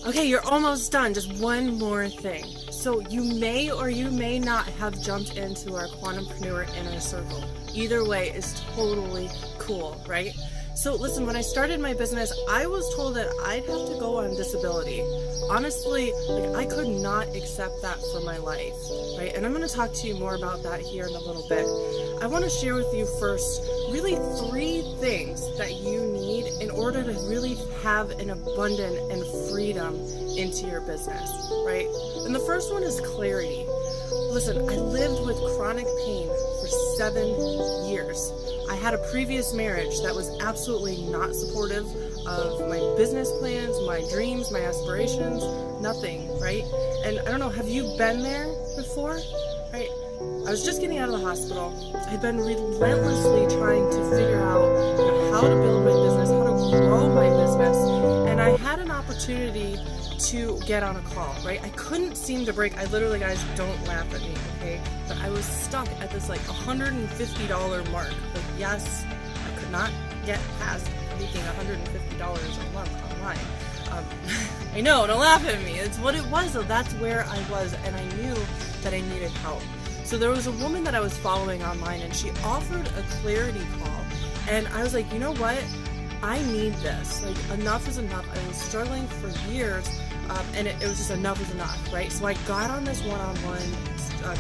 Okay, you're almost done. Just one more thing. So you may or you may not have jumped into our Quantumpreneur Inner Circle. Either way is totally cool, right? So listen, when I started my business, I was told that I'd have to go on disability. Honestly, I could not accept that for my life, right? And I'm going to talk to you more about that here in a little bit. I want to share with you first really 3 things that you need in order to really have an abundance and freedom into your business, right? And the first one is clarity. Listen, I lived with chronic pain for 7 years. I had a previous marriage that was absolutely not supportive of my business plans, my dreams, my aspirations, nothing, right? And I don't know, have you been there before, right? I was just getting out of the hospital. I'd been relentlessly trying to figure out how to build my business, how to grow my business, and I had an opportunity to get on a call, right? I couldn't seem to break. I literally, guys, don't laugh at me, okay? But I was stuck at this like $150 mark. Like, yes, I could not get past making $150 a month online. I know, don't laugh at me. It's what it was, though. That's where I was, and I knew that I needed help. So there was a woman that I was following online, and she offered a clarity call, and I was like, you know what? I need this. Like, enough is enough. I was struggling for years, and it was just enough is enough, right? So I got on this one-on-one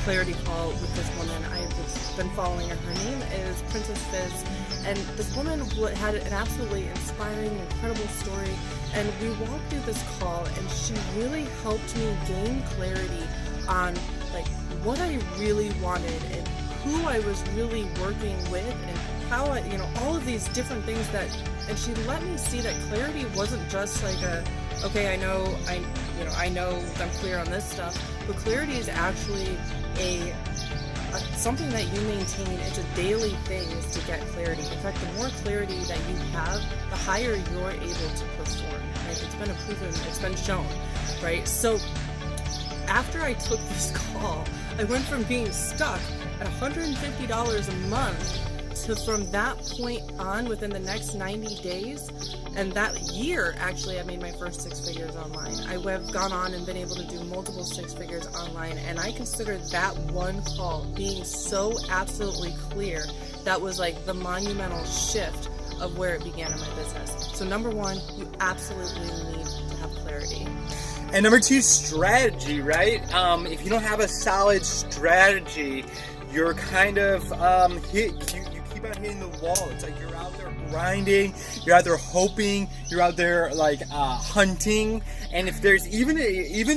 clarity call with this woman. I've been following her. Her name is Princess Fizz, and this woman had an absolutely inspiring, incredible story, and we walked through this call, and she really helped me gain clarity on like what I really wanted and who I was really working with and how I, all of these different things and she let me see that clarity wasn't just like okay, I know I'm clear on this stuff, but clarity is actually something that you maintain. It's a daily thing is to get clarity. In fact, the more clarity that you have, the higher you're able to perform, right? It's been shown, right? So after I took this call, I went from being stuck at $150 a month to, from that point on, within the next 90 days, and that year, actually, I made my first 6 figures online. I have gone on and been able to do multiple 6 figures online, and I consider that one call being so absolutely clear. That was like the monumental shift of where it began in my business. So number 1, you absolutely need to have clarity. And number 2, strategy, right? If you don't have a solid strategy, you're kind of you keep on hitting the wall. It's like you're out there grinding, you're out there hoping, you're out there like hunting. And if there's even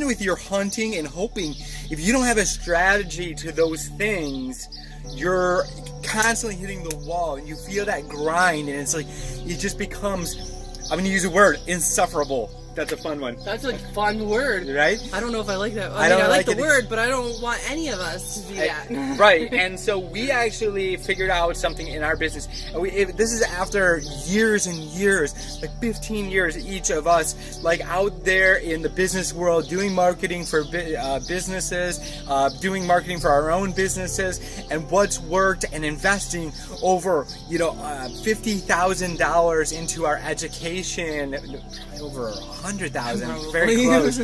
with your hunting and hoping, if you don't have a strategy to those things, you're constantly hitting the wall, and you feel that grind, and it's like it just becomes, I'm going to use a word, insufferable. That's a fun one. That's a fun word. Right? I don't know if I like that. I like the word, but I don't want any of us to do that. Right. And so we actually figured out something in our business. This is after years and years, like 15 years each of us, like out there in the business world, doing marketing for businesses, doing marketing for our own businesses, and what's worked, and investing over, $50,000 into our education, over 100,000, very close.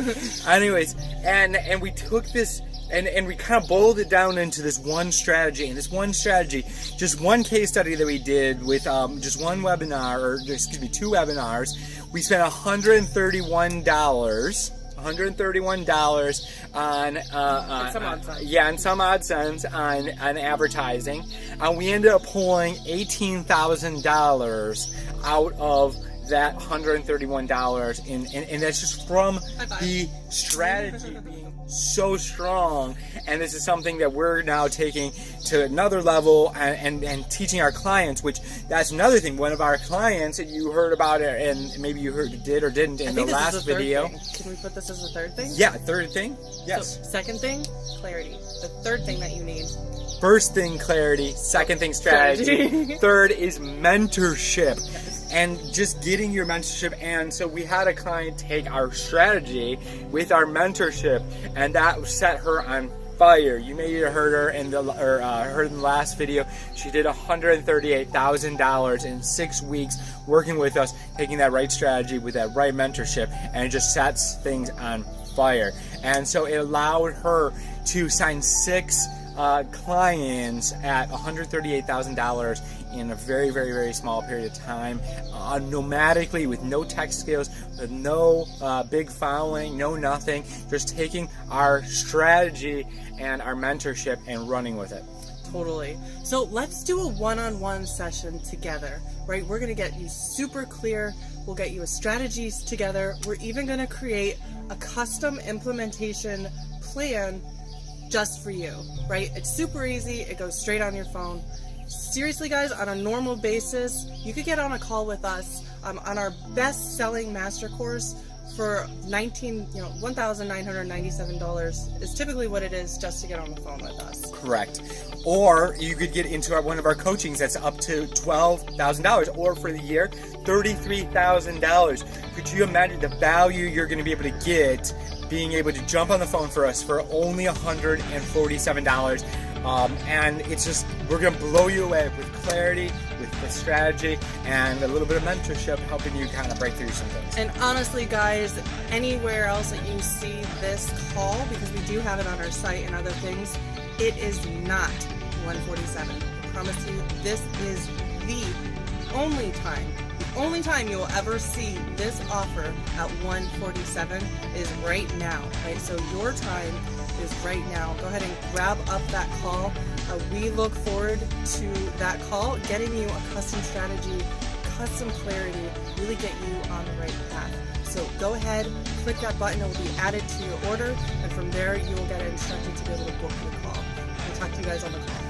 Anyways, and we took this and we kind of boiled it down into this one strategy. And this one strategy, just one case study that we did with just one webinar, or excuse me, 2 webinars. We spent $131 on and some odd cents on advertising, and we ended up pulling $18,000 out of that $131, and that's just from the strategy being so strong. And this is something that we're now taking to another level and teaching our clients, which that's another thing. One of our clients, and you heard about it, and maybe you did or didn't in the last video. Can we put this as a third thing? Yeah, third thing. Yes. So, second thing, clarity. The third thing that you need. First thing, clarity. Second thing, strategy. Third is mentorship. Yes. And just getting your mentorship. And so we had a client take our strategy with our mentorship, and that set her on fire. You may have heard her in the heard in the last video. She did $138,000 in 6 weeks working with us, taking that right strategy with that right mentorship, and it just sets things on fire. And so it allowed her to sign 6 clients at $138,000 in a very, very, very small period of time, nomadically, with no tech skills, with no big following, no nothing, just taking our strategy and our mentorship and running with it. Totally. So let's do a one-on-one session together, right? We're going to get you super clear. We'll get you a strategies together. We're even going to create a custom implementation plan just for you, right? It's super easy. It goes straight on your phone. Seriously, guys, on a normal basis, you could get on a call with us on our best-selling master course for $1,997 is typically what it is just to get on the phone with us. Correct. Or you could get into one of our coachings that's up to $12,000, or for the year, $33,000. Could you imagine the value you're going to be able to get being able to jump on the phone for us for only $147? And it's just, we're going to blow you away with clarity, with the strategy, and a little bit of mentorship helping you kind of break through some things. And honestly, guys, anywhere else that you see this call, because we do have it on our site and other things, it is not $147. I promise you, this is the only time you will ever see this offer at $147 is right now, right? So your time is right now. Go ahead and grab up that call. We look forward to that call, getting you a custom strategy, custom clarity, really get you on the right path. So go ahead, click that button, it will be added to your order, and from there you will get instructed to be able to book your call. We'll talk to you guys on the call.